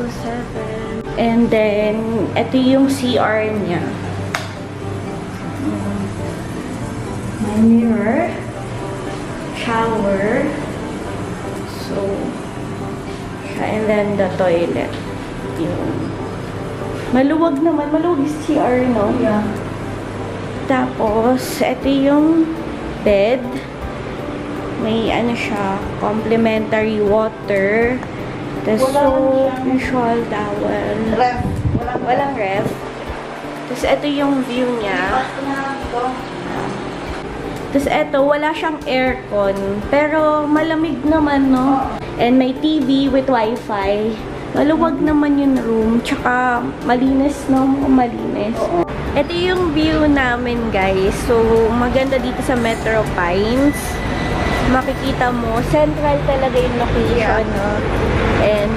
7. And then, ito yung CR niya. My mirror. Shower. So, and then the toilet. Yun. Maluwag naman. Maluwag is CR, no? Yeah. Tapos, ito yung bed. May ano siya, complimentary water. Tapos soap, usual towel. Ref. Walang ref. Tapos ito yung view niya. Tapos ito, wala siyang aircon. Pero malamig naman, no? And may TV with wifi. Maluwag naman yung room. Tsaka malinis, no? Malinis. Ito yung view namin, guys. So, maganda dito sa Metro Pines. Makikita mo, central talaga yung location, no? And,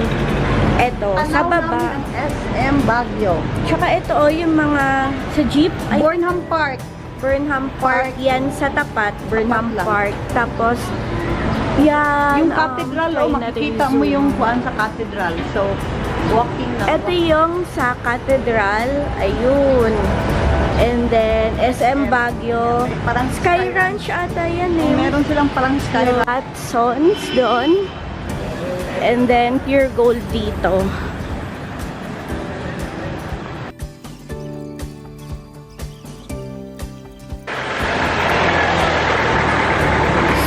eto, sa baba. SM Baguio. Tsaka ito, oh, yung mga sa jeep. Ay, Burnham Park. Burnham Park. Yan sa tapat, Burnham Tapat lang. Park. Tapos, yan. Yung cathedral, makikita mo yung kuan sa cathedral. So, walking na. Ito yung sa cathedral. Ayun. And then, SM Baguio. Parang Sky Ranch ata yan eh. Meron silang parang sky ranch. Watsons doon. And then, Pure Gold dito.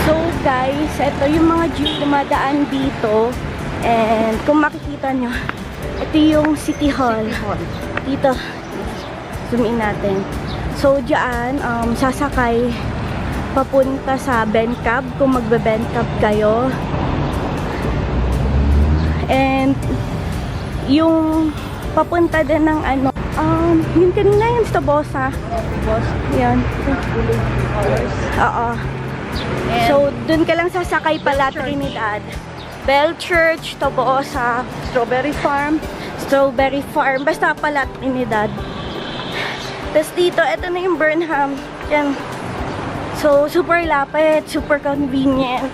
So, guys, ito yung mga jeep dumadaan dito. And, kung makikita nyo, ito yung City Hall. Dito. Zoom in natin. So, dyan, sasakay papunta sa Bencab kung magbe-Bencab kayo. And, yung papunta din ng ano, yun kanina yung sa Bosa. Yan. Oo. So, dun ka lang sasakay pala, Trinidad. Bell Church, Tobosa, Strawberry Farm, basta pala Trinidad. Tapos dito, ito na yung Burnham. Yan. So, super lapit, super convenient.